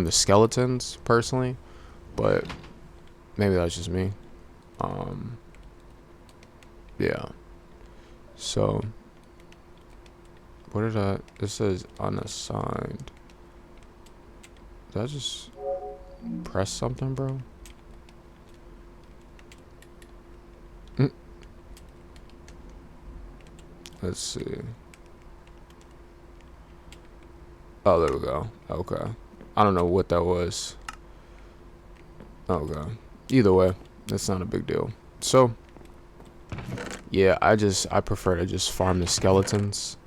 the skeletons personally, but maybe that's just me. Yeah. So, what did I? This says unassigned. Did I just press something, bro? Let's see. Oh, there we go. Okay. I don't know what that was. Okay. Either way, that's not a big deal. So, yeah, I prefer to just farm the skeletons,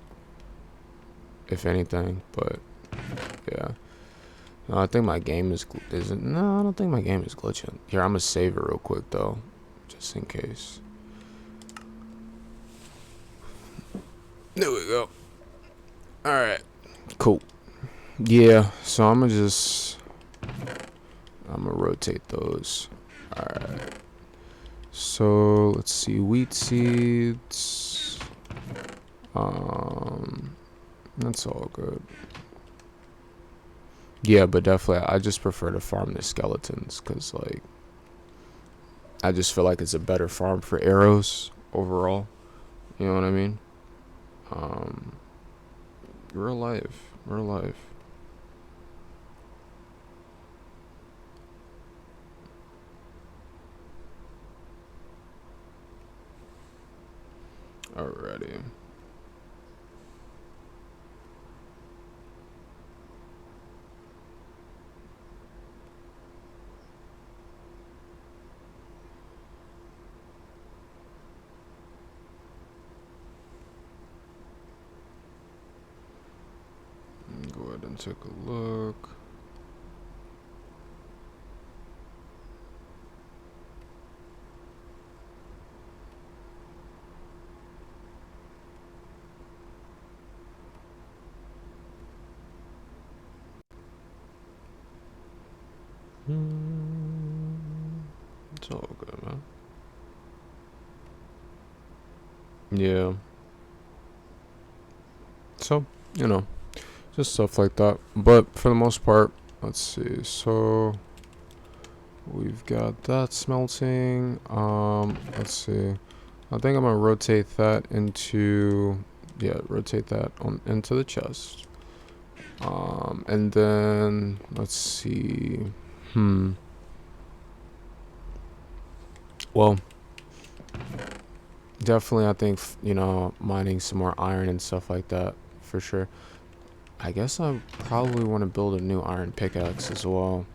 if anything. But yeah, no, I think my game isn't. No, I don't think my game is glitching. Here, I'm gonna save it real quick though, just in case. There we go. All right, cool. Yeah, so I'm gonna rotate those. All right. So let's see, wheat seeds. That's all good. Yeah, but definitely, I just prefer to farm the skeletons because, like, I just feel like it's a better farm for arrows overall. You know what I mean? Real life, real life. Alrighty. Go ahead and take a look. It's all good, man. Yeah. So, you know, just stuff like that. But for the most part, let's see. So we've got that smelting. Let's see. I think I'm gonna rotate that into, yeah, rotate that on into the chest. And then let's see. Well, definitely, I think mining some more iron and stuff like that for sure. I guess I probably want to build a new iron pickaxe as well.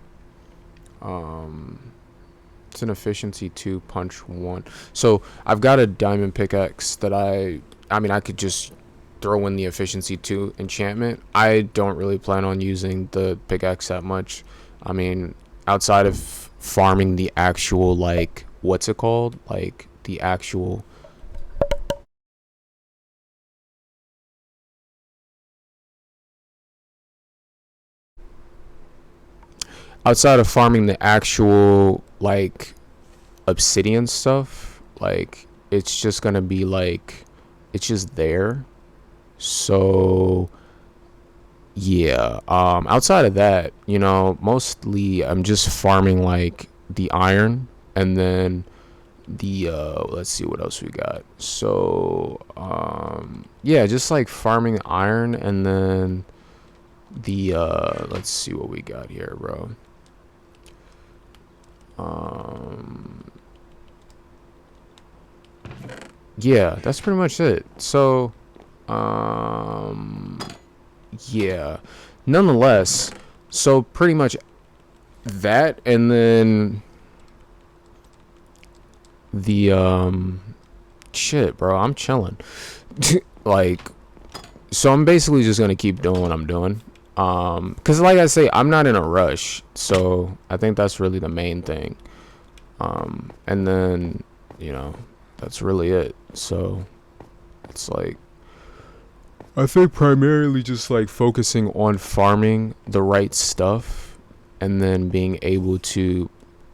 It's an efficiency 2, punch 1. So I've got a diamond pickaxe that I mean, I could just throw in the efficiency 2 enchantment. I don't really plan on using the pickaxe that much. I mean, outside of farming the actual, like, what's it called? Like, the actual... Outside of farming the actual, like, obsidian stuff, like, it's just gonna be, like, it's just there. So yeah, outside of that, mostly I'm just farming, like, the iron, and then the let's see what else we got. So yeah, just like farming iron, and then the let's see what we got here, bro. Yeah, that's pretty much it. So yeah, nonetheless, so pretty much that, and then the shit, bro, I'm chilling. Like, so I'm basically just gonna keep doing what I'm doing, because like I say, I'm not in a rush, so I think that's really the main thing. And then that's really it. So it's like, I think primarily just like focusing on farming the right stuff, and then being able to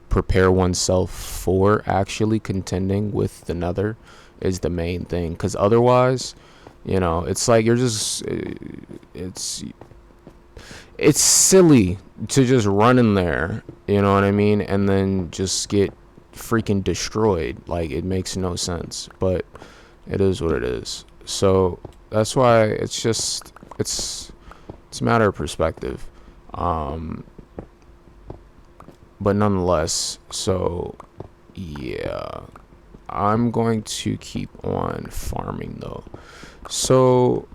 prepare oneself for actually contending with the nether is the main thing. Because otherwise, it's like you're just, it's it's silly to just run in there, you know what I mean, and then just get freaking destroyed. Like, it makes no sense, but it is what it is. So that's why it's a matter of perspective. um but nonetheless, so yeah, I'm going to keep on farming though. So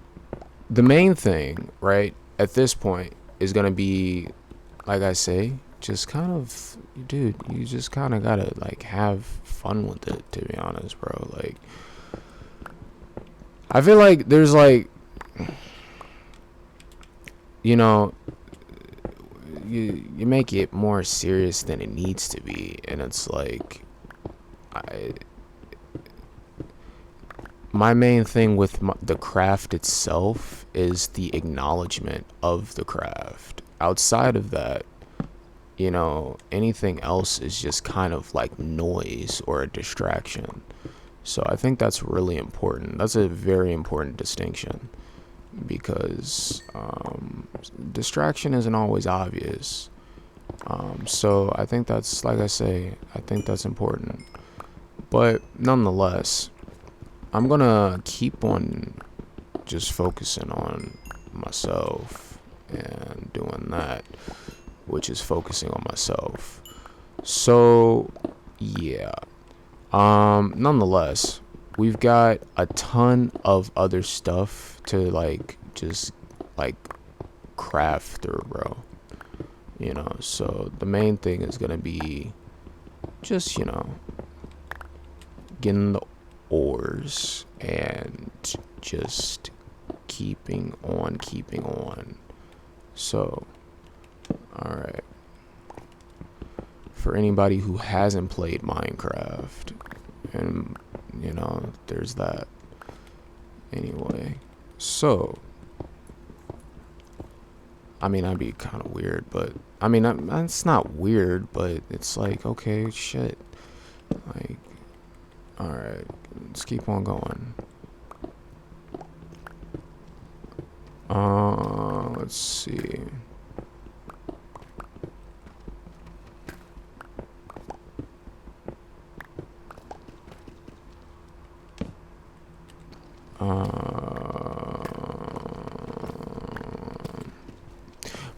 the main thing, right, at this point is going to be, like I say, just kind of, dude, you just kind of gotta like have fun with it, to be honest, bro. Like, I feel like there's like, you know, you make it more serious than it needs to be, and it's like, I my main thing with the craft itself is the acknowledgement of the craft. Outside of that, you know, anything else is just kind of like noise or a distraction. So I think that's really important. That's a very important distinction, because distraction isn't always obvious. So I think that's, like I say, I think that's important. But nonetheless, I'm gonna keep on just focusing on myself and doing that, which is focusing on myself. So yeah. Nonetheless, we've got a ton of other stuff to like just like craft through, bro. You know, so the main thing is gonna be just, you know, getting the ores and just keeping on. So, all right. For anybody who hasn't played Minecraft, and you know, there's that. Anyway, so I mean, that'd be kind of weird, but I mean, it's not weird, but it's like, okay, shit. Like, all right, let's keep on going. Let's see.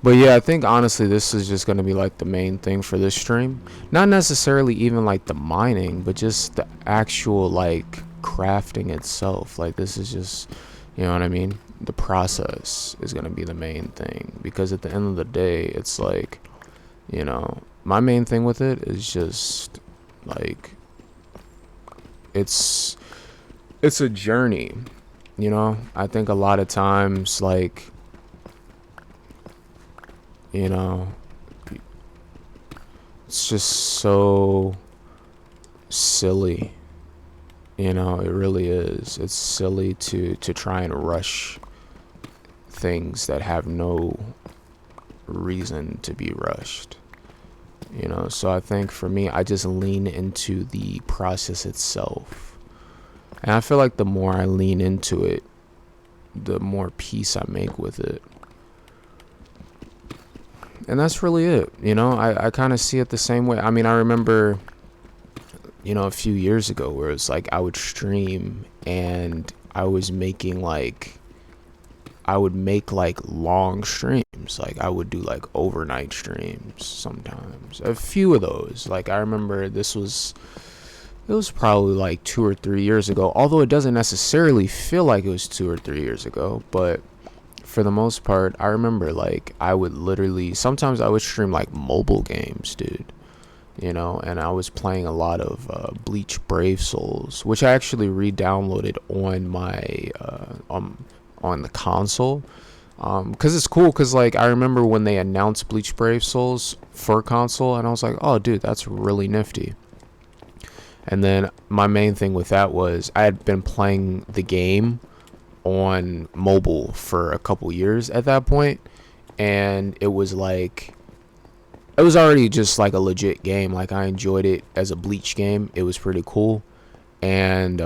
But yeah, I think honestly this is just going to be like the main thing for this stream. Not necessarily even like the mining, but just the actual like crafting itself. Like, this is just, you know what I mean? The process is going to be the main thing, because at the end of the day, it's like, you know, my main thing with it is just like, it's a journey, you know? I think a lot of times, like, you know, it's just so silly, you know, it really is. It's silly to try and rush things that have no reason to be rushed, you know. So I think for me, I just lean into the process itself, and I feel like the more I lean into it, the more peace I make with it. And that's really it, you know. I kind of see it the same way. I mean, I remember, you know, a few years ago where it's like I would stream and I was making like, I would make like long streams. Like, I would do like overnight streams sometimes. A few of those. Like, I remember it was probably like 2 or 3 years ago. Although it doesn't necessarily feel like it was 2 or 3 years ago, but for the most part, I remember like I would literally, sometimes I would stream like mobile games, dude. You know, and I was playing a lot of Bleach Brave Souls, which I actually re-downloaded on my on the console, because it's cool. Because like, I remember when they announced Bleach Brave Souls for console, and I was like, oh, dude, that's really nifty. And then my main thing with that was I had been playing the game on mobile for a couple years at that point, and it was like, it was already just like a legit game. Like, I enjoyed it as a Bleach game. It was pretty cool. And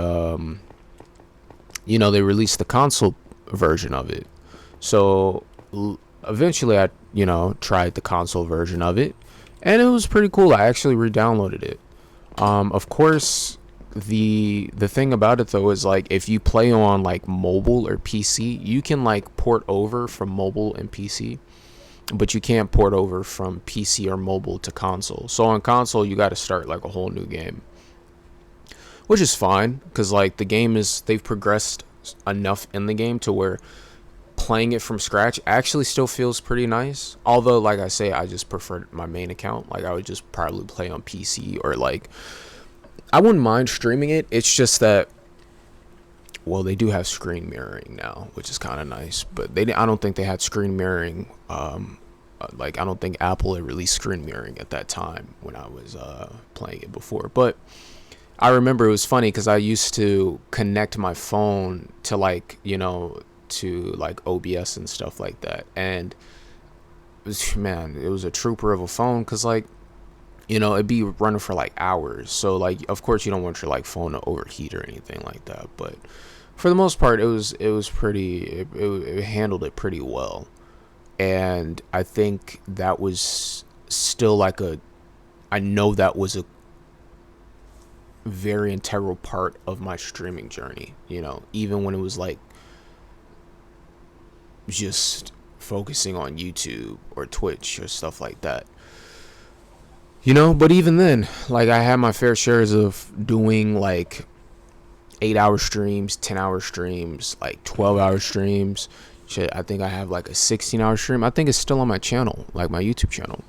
you know, they released the console version of it. So Eventually I, you know, tried the console version of it, and it was pretty cool. I actually re-downloaded it. Of course, the thing about it though is like if you play on like mobile or PC, you can like port over from mobile and PC, but you can't port over from PC or mobile to console. So on console, you got to start like a whole new game, which is fine because like the game is, they've progressed enough in the game to where playing it from scratch actually still feels pretty nice. Although, like I say, I just prefer my main account. Like I would just probably play on PC, or like I wouldn't mind streaming it. It's just that, well, they do have screen mirroring now, which is kind of nice. But I don't think they had screen mirroring. Like I don't think Apple had released screen mirroring at that time when I was playing it before. But I remember it was funny because I used to connect my phone to like, you know, to like OBS and stuff like that, and it was, man, it was a trooper of a phone because like, you know, it'd be running for like hours. So like, of course, you don't want your like phone to overheat or anything like that. But for the most part, it was pretty. It handled it pretty well, and I think that was still like a. I know that was a very integral part of my streaming journey. You know, even when it was like just focusing on YouTube or Twitch or stuff like that. You know, but even then, like I had my fair shares of doing like 8-hour streams, 10-hour streams, like 12-hour streams. Shit, I think I have like a 16-hour stream. I think it's still on my channel, like my YouTube channel.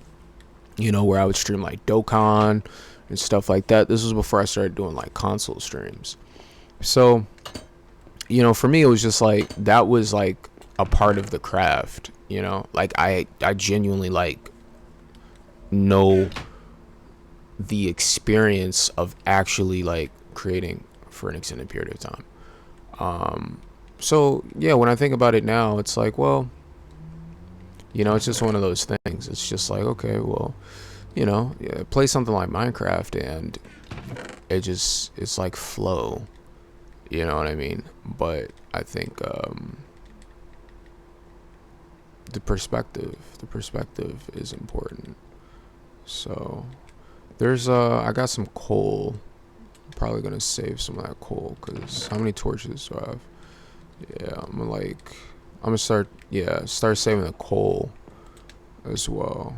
You know, where I would stream like Dokkan and stuff like that. This was before I started doing like console streams. So, you know, for me it was just like that was like a part of the craft, you know? Like I genuinely like know the experience of actually like creating for an extended period of time. So yeah, when I think about it now, it's like, well, you know, it's just one of those things. It's just like, okay, well, you know, yeah, play something like Minecraft and it's like flow, you know what I mean? But I think the perspective is important. So there's I got some coal. I'm probably gonna save some of that coal because how many torches do I have? Yeah, I'm gonna start saving the coal as well,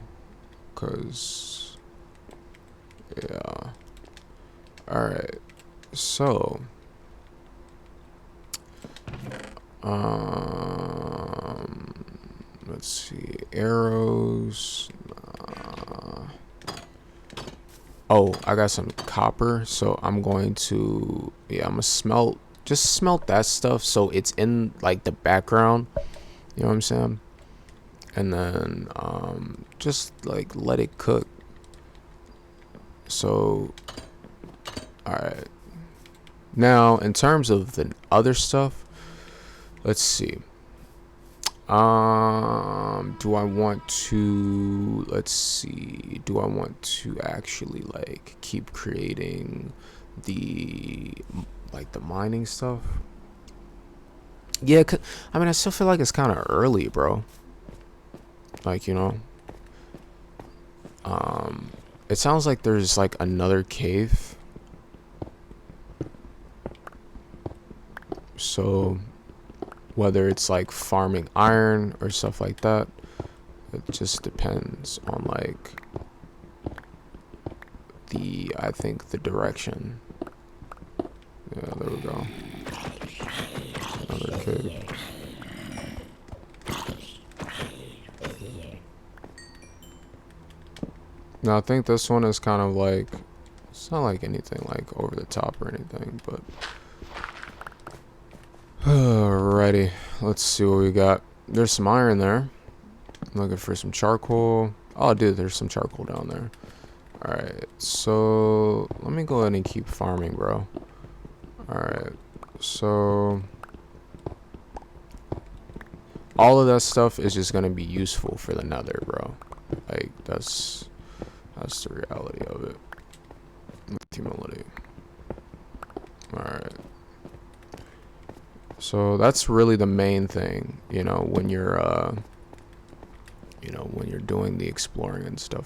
cause yeah. All right, so let's see, arrows. Oh, I got some copper, so I'm going to, yeah, I'm gonna smelt that stuff so it's in like the background, you know what I'm saying? And then just like let it cook. So all right, now in terms of the other stuff, let's see. Do I want to, let's see, do I want to actually like keep creating the like the mining stuff? Yeah, I mean, I still feel like it's kind of early, bro. Like, you know, it sounds like there's like another cave. So whether it's like farming iron or stuff like that, it just depends on like I think the direction. Yeah, there we go. Another cave. Now I think this one is kind of like, it's not like anything like over the top or anything, but alrighty, let's see what we got. There's some iron there. I'm looking for some charcoal. Oh dude, there's some charcoal down there. Alright, so let me go ahead and keep farming, bro. Alright, so all of that stuff is just gonna be useful for the nether, bro. Like that's the reality of it. With humility. Alright. So that's really the main thing, you know, when you're when you're doing the exploring and stuff